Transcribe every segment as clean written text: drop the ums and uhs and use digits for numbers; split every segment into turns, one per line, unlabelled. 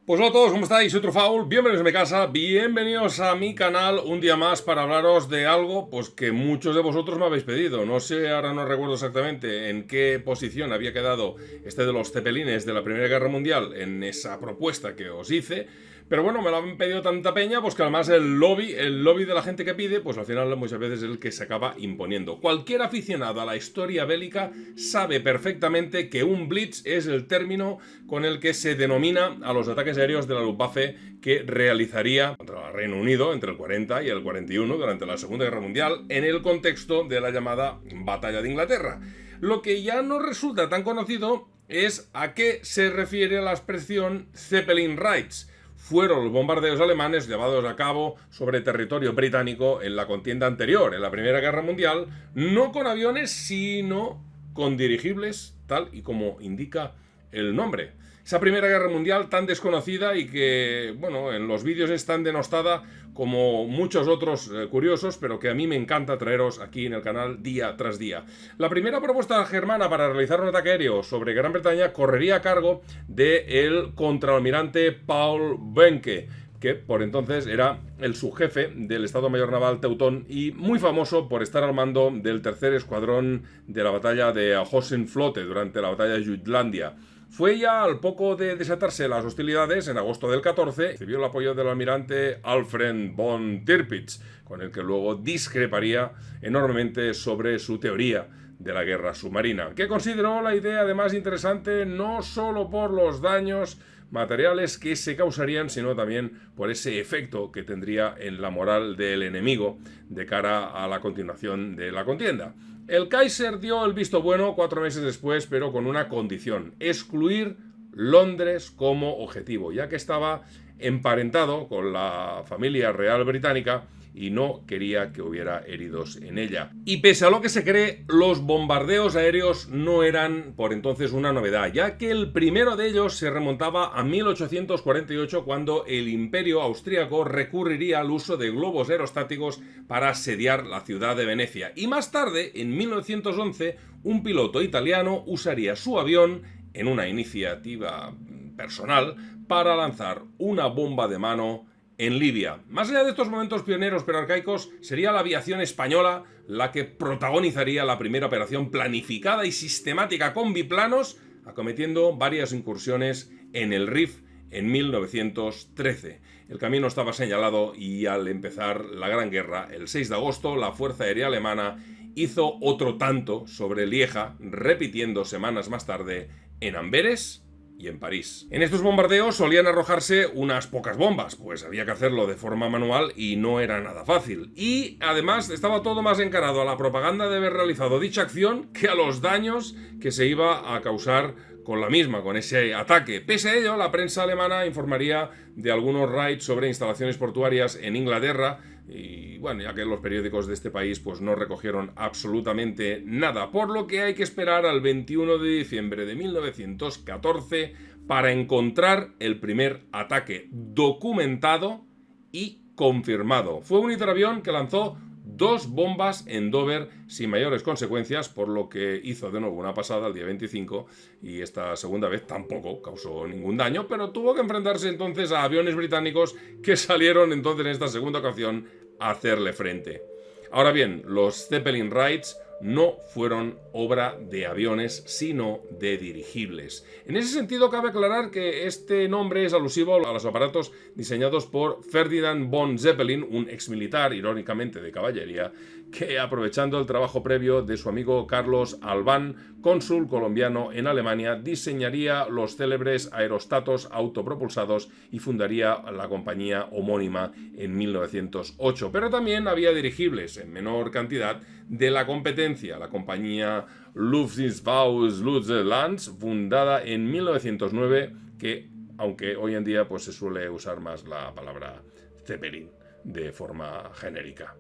Pues hola a todos, ¿cómo estáis? Soy Trufaul, bienvenidos a mi casa, bienvenidos a mi canal un día más para hablaros de algo pues que muchos de vosotros me habéis pedido. No sé, ahora no recuerdo exactamente en qué posición había quedado este de los Zeppelines de la Primera Guerra Mundial en esa propuesta que os hice, pero bueno, me lo han pedido tanta peña, pues que además el lobby de la gente que pide, pues al final muchas veces es el que se acaba imponiendo. Cualquier aficionado a la historia bélica sabe perfectamente que un blitz es el término con el que se denomina a los ataques aéreos de la Luftwaffe que realizaría contra el Reino Unido entre el 40 y el 41 durante la Segunda Guerra Mundial en el contexto de la llamada Batalla de Inglaterra. Lo que ya no resulta tan conocido es a qué se refiere la expresión Zeppelin Raids. Fueron los bombardeos alemanes llevados a cabo sobre territorio británico en la contienda anterior, en la Primera Guerra Mundial, no con aviones, sino con dirigibles, tal y como indica el nombre. Esa Primera Guerra Mundial tan desconocida y que, bueno, en los vídeos es tan denostada como muchos otros curiosos, pero que a mí me encanta traeros aquí en el canal día tras día. La primera propuesta germana para realizar un ataque aéreo sobre Gran Bretaña correría a cargo del contraalmirante Paul Benke, que por entonces era el subjefe del Estado Mayor Naval Teutón y muy famoso por estar al mando del tercer escuadrón de la batalla de Hohenflote durante la batalla de Jutlandia. Fue ya al poco de desatarse las hostilidades, en agosto del 14, recibió el apoyo del almirante Alfred von Tirpitz, con el que luego discreparía enormemente sobre su teoría de la guerra submarina, que consideró la idea además interesante no solo por los daños materiales que se causarían, sino también por ese efecto que tendría en la moral del enemigo de cara a la continuación de la contienda. El Kaiser dio el visto bueno 4 meses después, pero con una condición: excluir Londres como objetivo, ya que estaba emparentado con la familia real británica y no quería que hubiera heridos en ella. Y pese a lo que se cree, los bombardeos aéreos no eran por entonces una novedad, ya que el primero de ellos se remontaba a 1848, cuando el Imperio Austríaco recurriría al uso de globos aerostáticos para asediar la ciudad de Venecia. Y más tarde, en 1911, un piloto italiano usaría su avión en una iniciativa personal para lanzar una bomba de mano en Libia. Más allá de estos momentos pioneros pero arcaicos, sería la aviación española la que protagonizaría la primera operación planificada y sistemática con biplanos, acometiendo varias incursiones en el Rif en 1913. El camino estaba señalado y al empezar la Gran Guerra, el 6 de agosto, la Fuerza Aérea Alemana hizo otro tanto sobre Lieja, repitiendo semanas más tarde en Amberes y en París. En estos bombardeos solían arrojarse unas pocas bombas, pues había que hacerlo de forma manual y no era nada fácil. Y además estaba todo más encarado a la propaganda de haber realizado dicha acción que a los daños que se iba a causar con la misma, con ese ataque. Pese a ello, la prensa alemana informaría de algunos raids sobre instalaciones portuarias en Inglaterra y bueno, ya que los periódicos de este país pues no recogieron absolutamente nada, por lo que hay que esperar al 21 de diciembre de 1914 para encontrar el primer ataque documentado y confirmado. Fue un hidroavión que lanzó 2 bombas en Dover sin mayores consecuencias, por lo que hizo de nuevo una pasada el día 25 y esta segunda vez tampoco causó ningún daño, pero tuvo que enfrentarse entonces a aviones británicos que salieron entonces en esta segunda ocasión a hacerle frente. Ahora bien, los Zeppelin Raids no fueron obra de aviones, sino de dirigibles. En ese sentido, cabe aclarar que este nombre es alusivo a los aparatos diseñados por Ferdinand von Zeppelin, un exmilitar, irónicamente de caballería, que, aprovechando el trabajo previo de su amigo Carlos Albán, cónsul colombiano en Alemania, diseñaría los célebres aerostatos autopropulsados y fundaría la compañía homónima en 1908. Pero también había dirigibles, en menor cantidad, de la competencia, la compañía Luftwaffenlands, fundada en 1909, que, aunque hoy en día pues, se suele usar más la palabra Zeppelin de forma genérica.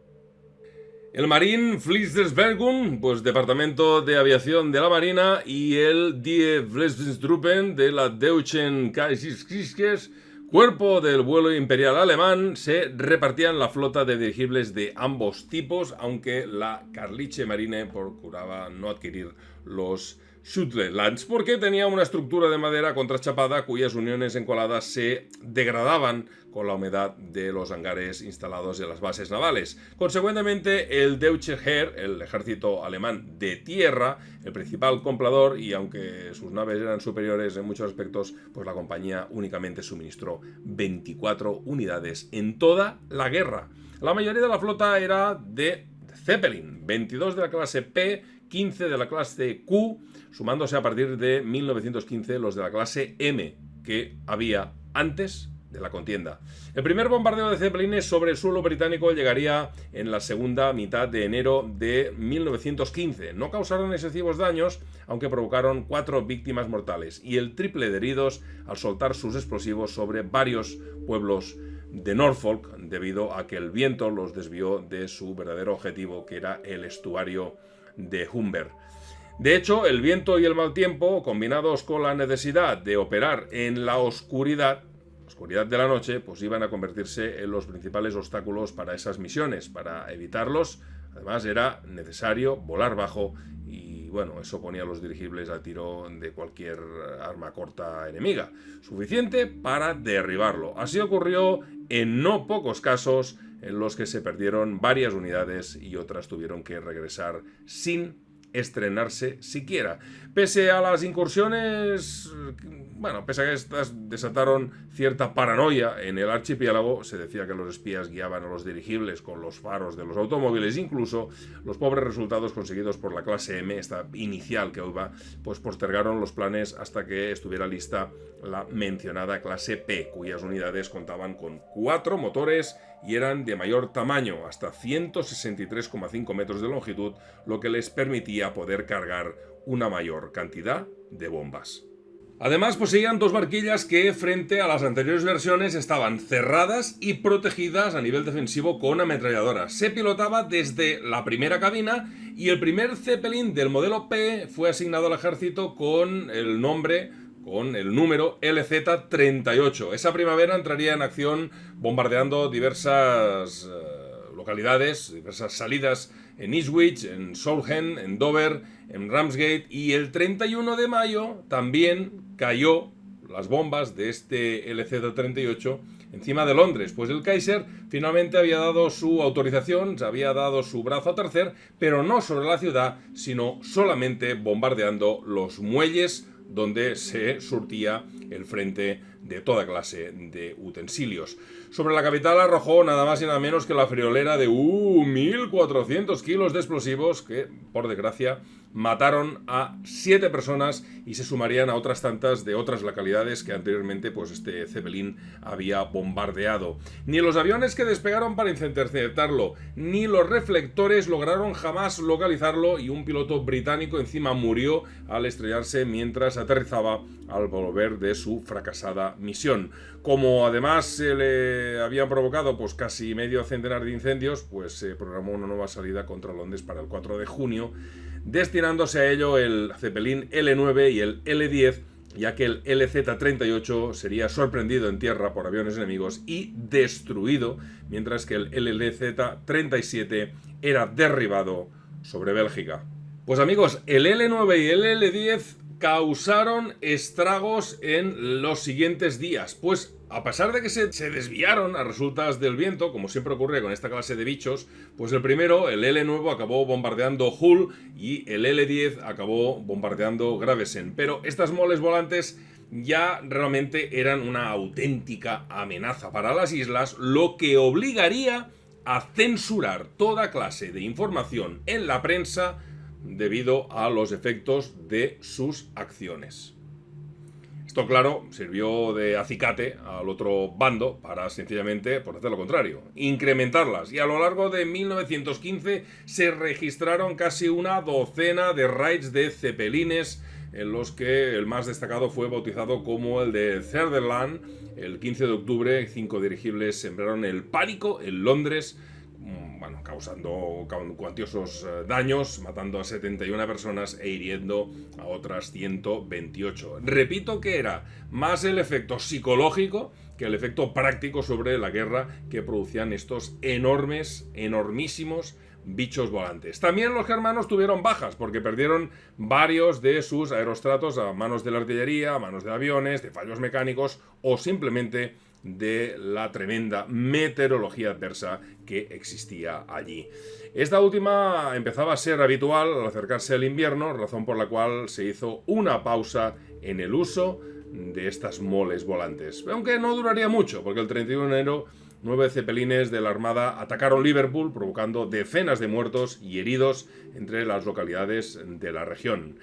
El Marinefeldherrnverbund, pues departamento de aviación de la Marina, y el Die Fließtruppen de la Deutschen Kaiserkriegs Cuerpo del vuelo imperial alemán se repartían la flota de dirigibles de ambos tipos, aunque la Karlitze Marine procuraba no adquirir los Schutzlands porque tenía una estructura de madera contrachapada cuyas uniones encoladas se degradaban con la humedad de los hangares instalados en las bases navales. Consecuentemente, el Deutsche Heer, el ejército alemán de tierra, el principal comprador, y aunque sus naves eran superiores en muchos aspectos, pues la compañía únicamente suministró 24 unidades en toda la guerra. La mayoría de la flota era de Zeppelin, 22 de la clase P, 15 de la clase Q, sumándose a partir de 1915 los de la clase M, que había antes de la contienda. El primer bombardeo de Zeppelines sobre el suelo británico llegaría en la segunda mitad de enero de 1915. No causaron excesivos daños, aunque provocaron 4 víctimas mortales y el triple de heridos al soltar sus explosivos sobre varios pueblos de Norfolk, debido a que el viento los desvió de su verdadero objetivo, que era el estuario de Humber. De hecho, el viento y el mal tiempo, combinados con la necesidad de operar en la oscuridad de la noche, pues iban a convertirse en los principales obstáculos para esas misiones. Para evitarlos, además, era necesario volar bajo y, bueno, eso ponía a los dirigibles a tiro de cualquier arma corta enemiga, suficiente para derribarlo. Así ocurrió en no pocos casos en los que se perdieron varias unidades y otras tuvieron que regresar sin estrenarse siquiera. Pese a las incursiones, pese a que estas desataron cierta paranoia en el archipiélago, se decía que los espías guiaban a los dirigibles con los faros de los automóviles, incluso los pobres resultados conseguidos por la clase M, esta inicial que hoy va, pues postergaron los planes hasta que estuviera lista la mencionada clase P, cuyas unidades contaban con 4 motores y eran de mayor tamaño, hasta 163,5 metros de longitud, lo que les permitía poder cargar una mayor cantidad de bombas. Además, poseían 2 barquillas que, frente a las anteriores versiones, estaban cerradas y protegidas a nivel defensivo con ametralladoras. Se pilotaba desde la primera cabina y el primer Zeppelin del modelo P fue asignado al ejército con el número LZ-38. Esa primavera entraría en acción bombardeando diversas localidades, diversas salidas en Ipswich, en Southend, en Dover, en Ramsgate, y el 31 de mayo también cayó las bombas de este LZ-38 encima de Londres, pues el Kaiser finalmente había dado su autorización, se había dado su brazo a torcer, pero no sobre la ciudad, sino solamente bombardeando los muelles donde se surtía el frente de toda clase de utensilios. Sobre la capital arrojó nada más y nada menos que la friolera de 1.400 kilos de explosivos que, por desgracia, mataron a 7 personas y se sumarían a otras tantas de otras localidades que anteriormente pues este Zeppelin había bombardeado. Ni los aviones que despegaron para interceptarlo, ni los reflectores lograron jamás localizarlo, y un piloto británico encima murió al estrellarse mientras aterrizaba al volver de su fracasada misión. Como además se le habían provocado pues casi medio centenar de incendios, pues se programó una nueva salida contra Londres para el 4 de junio, destinándose a ello el Zeppelin L9 y el L10, ya que el LZ-38 sería sorprendido en tierra por aviones enemigos y destruido, mientras que el LZ-37 era derribado sobre Bélgica. Pues amigos, el L9 y el L10 causaron estragos en los siguientes días, pues a pesar de que se desviaron a resultas del viento, como siempre ocurre con esta clase de bichos, pues el primero, el L9, acabó bombardeando Hull y el L10 acabó bombardeando Gravesend. Pero estas moles volantes ya realmente eran una auténtica amenaza para las islas, lo que obligaría a censurar toda clase de información en la prensa debido a los efectos de sus acciones. Esto, claro, sirvió de acicate al otro bando para, sencillamente, por hacer lo contrario, incrementarlas. Y a lo largo de 1915 se registraron casi una docena de raids de Zeppelines, en los que el más destacado fue bautizado como el de Sutherland. El 15 de octubre, 5 dirigibles sembraron el pánico en Londres, causando cuantiosos daños, matando a 71 personas e hiriendo a otras 128. Repito que era más el efecto psicológico que el efecto práctico sobre la guerra que producían estos enormísimos bichos volantes. También los germanos tuvieron bajas porque perdieron varios de sus aerostratos a manos de la artillería, a manos de aviones, de fallos mecánicos o simplemente de la tremenda meteorología adversa que existía allí. Esta última empezaba a ser habitual al acercarse el invierno, razón por la cual se hizo una pausa en el uso de estas moles volantes. Aunque no duraría mucho, porque el 31 de enero 9 cepelines de la Armada atacaron Liverpool, provocando decenas de muertos y heridos entre las localidades de la región.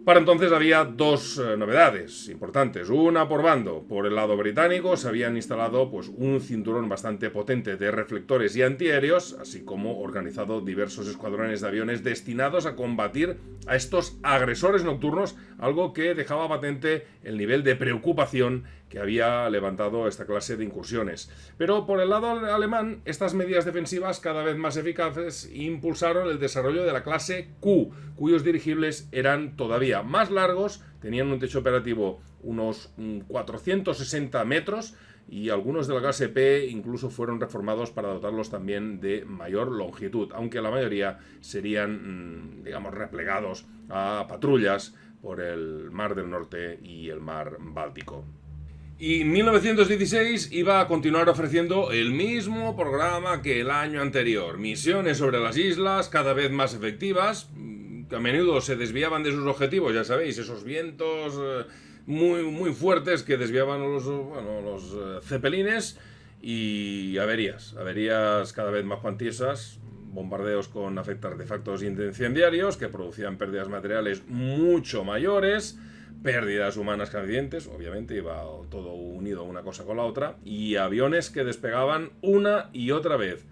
Para entonces había dos novedades importantes, una por bando. Por el lado británico se habían instalado un cinturón bastante potente de reflectores y antiaéreos, así como organizado diversos escuadrones de aviones destinados a combatir a estos agresores nocturnos, algo que dejaba patente el nivel de preocupación que había levantado esta clase de incursiones. Pero por el lado alemán, estas medidas defensivas cada vez más eficaces impulsaron el desarrollo de la clase Q, cuyos dirigibles eran todavía más largos, tenían un techo operativo unos 460 metros y algunos de la clase P incluso fueron reformados para dotarlos también de mayor longitud, aunque la mayoría serían, digamos, replegados a patrullas por el Mar del Norte y el Mar Báltico. Y 1916 iba a continuar ofreciendo el mismo programa que el año anterior. Misiones sobre las islas, cada vez más efectivas, que a menudo se desviaban de sus objetivos, ya sabéis, esos vientos muy fuertes que desviaban los cepelines, y averías cada vez más cuantiosas, bombardeos con artefactos incendiarios que producían pérdidas materiales mucho mayores, pérdidas humanas crecientes, obviamente iba todo unido una cosa con la otra, y aviones que despegaban una y otra vez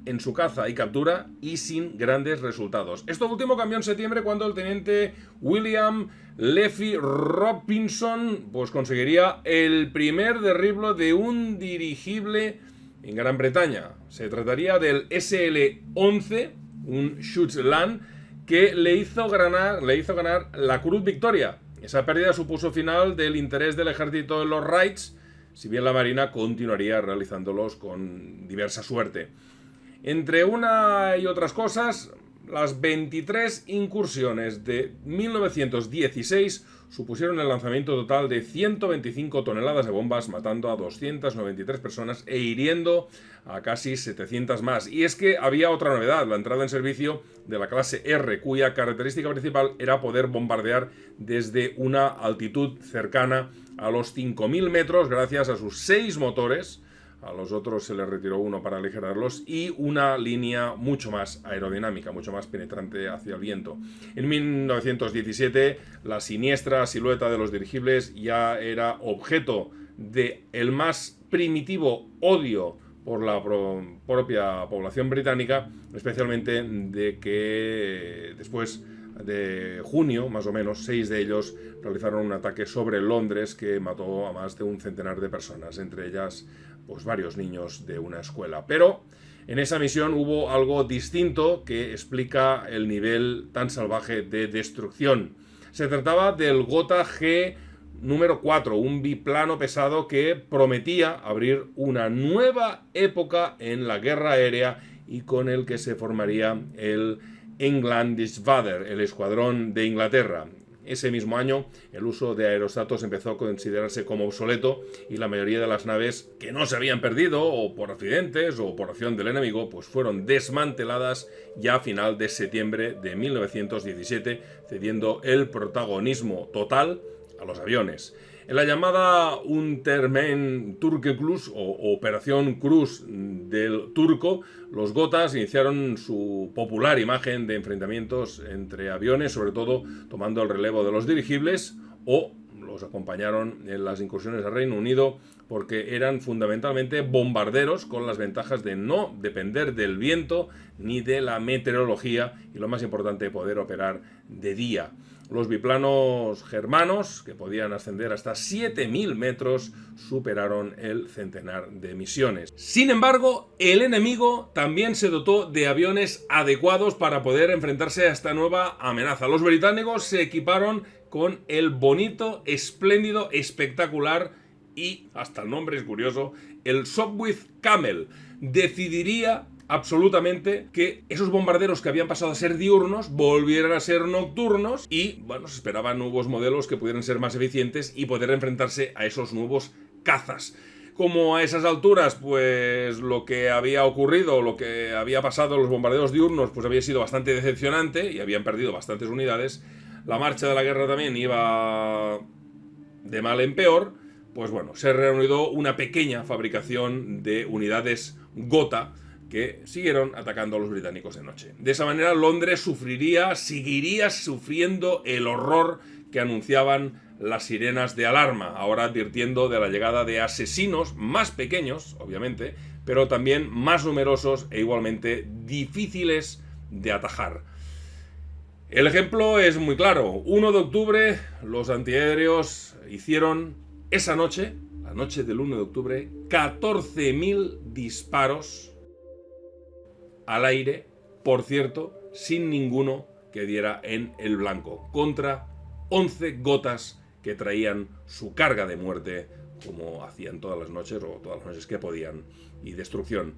en su caza y captura y sin grandes resultados. Esto último cambió en septiembre cuando el teniente William Leffie Robinson conseguiría el primer derribo de un dirigible en Gran Bretaña. Se trataría del SL-11, un Schutzland, que le hizo ganar la Cruz Victoria. Esa pérdida supuso final del interés del ejército en los raids, si bien la Marina continuaría realizándolos con diversa suerte. Entre una y otras cosas, las 23 incursiones de 1916 supusieron el lanzamiento total de 125 toneladas de bombas, matando a 293 personas e hiriendo a casi 700 más. Y es que había otra novedad, la entrada en servicio de la clase R, cuya característica principal era poder bombardear desde una altitud cercana a los 5.000 metros gracias a sus 6 motores. A los otros se les retiró uno para aligerarlos y una línea mucho más aerodinámica, mucho más penetrante hacia el viento. En 1917, la siniestra silueta de los dirigibles ya era objeto de el más primitivo odio por la propia población británica, especialmente de que después de junio, más o menos, 6 de ellos realizaron un ataque sobre Londres que mató a más de un centenar de personas, entre ellas varios niños de una escuela. Pero en esa misión hubo algo distinto que explica el nivel tan salvaje de destrucción. Se trataba del Gotha G número 4, un biplano pesado que prometía abrir una nueva época en la guerra aérea y con el que se formaría el Englandishvader, el escuadrón de Inglaterra. Ese mismo año, el uso de aerostatos empezó a considerarse como obsoleto y la mayoría de las naves que no se habían perdido, o por accidentes o por acción del enemigo, fueron desmanteladas ya a final de septiembre de 1917, cediendo el protagonismo total a los aviones. En la llamada Untermain Turkeklus o Operación Cruz del Turco, los Gothas iniciaron su popular imagen de enfrentamientos entre aviones, sobre todo tomando el relevo de los dirigibles, o los acompañaron en las incursiones al Reino Unido porque eran fundamentalmente bombarderos con las ventajas de no depender del viento ni de la meteorología y, lo más importante, poder operar de día. Los biplanos germanos, que podían ascender hasta 7.000 metros, superaron el centenar de misiones. Sin embargo, el enemigo también se dotó de aviones adecuados para poder enfrentarse a esta nueva amenaza. Los británicos se equiparon con el bonito, espléndido, espectacular y, hasta el nombre es curioso, el Sopwith Camel. Decidiría absolutamente que esos bombarderos que habían pasado a ser diurnos volvieran a ser nocturnos y, bueno, se esperaban nuevos modelos que pudieran ser más eficientes y poder enfrentarse a esos nuevos cazas. Como a esas alturas, pues lo que había ocurrido, lo que había pasado en los bombarderos diurnos, pues había sido bastante decepcionante y habían perdido bastantes unidades. La marcha de la guerra también iba de mal en peor. Pues bueno, se reanudó una pequeña fabricación de unidades Gotha que siguieron atacando a los británicos de noche. De esa manera, Londres seguiría sufriendo el horror que anunciaban las sirenas de alarma, ahora advirtiendo de la llegada de asesinos más pequeños, obviamente, pero también más numerosos e igualmente difíciles de atajar. El ejemplo es muy claro. 1 de octubre, los antiaéreos hicieron esa noche, la noche del 1 de octubre, 14.000 disparos al aire, por cierto, sin ninguno que diera en el blanco, contra 11 Gothas que traían su carga de muerte, como hacían todas las noches, o todas las noches que podían, y destrucción.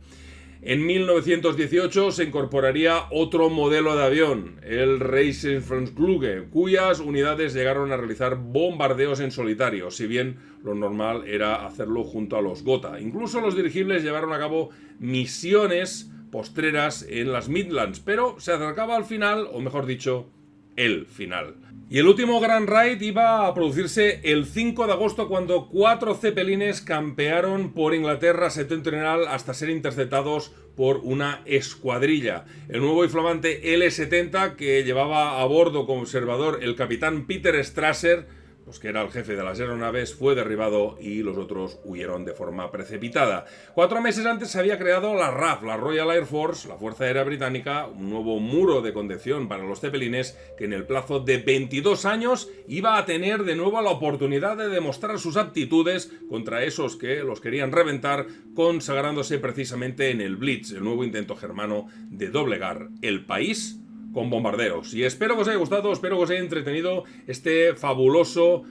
En 1918 se incorporaría otro modelo de avión, el Reichsflugzeuge, cuyas unidades llegaron a realizar bombardeos en solitario, si bien lo normal era hacerlo junto a los Gotha. Incluso los dirigibles llevaron a cabo misiones postreras en las Midlands, pero se acercaba al final, o mejor dicho, el final. Y el último Grand Raid iba a producirse el 5 de agosto cuando 4 cepelines campearon por Inglaterra septentrional hasta ser interceptados por una escuadrilla. El nuevo y flamante L-70, que llevaba a bordo como observador el capitán Peter Strasser, pues que era el jefe de las aeronaves, fue derribado y los otros huyeron de forma precipitada. 4 meses antes se había creado la RAF, la Royal Air Force, la Fuerza Aérea Británica, un nuevo muro de contención para los cepelines que en el plazo de 22 años iba a tener de nuevo la oportunidad de demostrar sus aptitudes contra esos que los querían reventar, consagrándose precisamente en el Blitz, el nuevo intento germano de doblegar el país con bombardeos. Y espero que os haya gustado, espero que os haya entretenido este fabuloso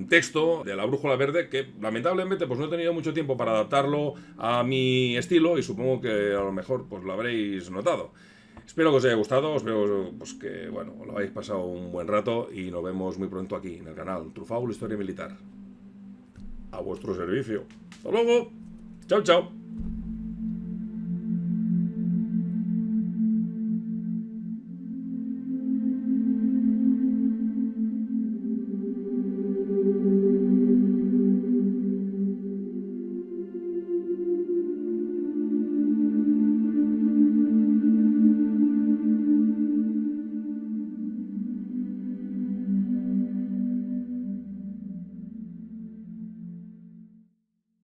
texto de La Brújula Verde, que lamentablemente pues no he tenido mucho tiempo para adaptarlo a mi estilo y supongo que a lo mejor pues lo habréis notado. Espero que os haya gustado, espero pues, que bueno, lo habéis pasado un buen rato y nos vemos muy pronto aquí en el canal Truffaut Historia Militar. A vuestro servicio. ¡Hasta luego! ¡Chao, chao!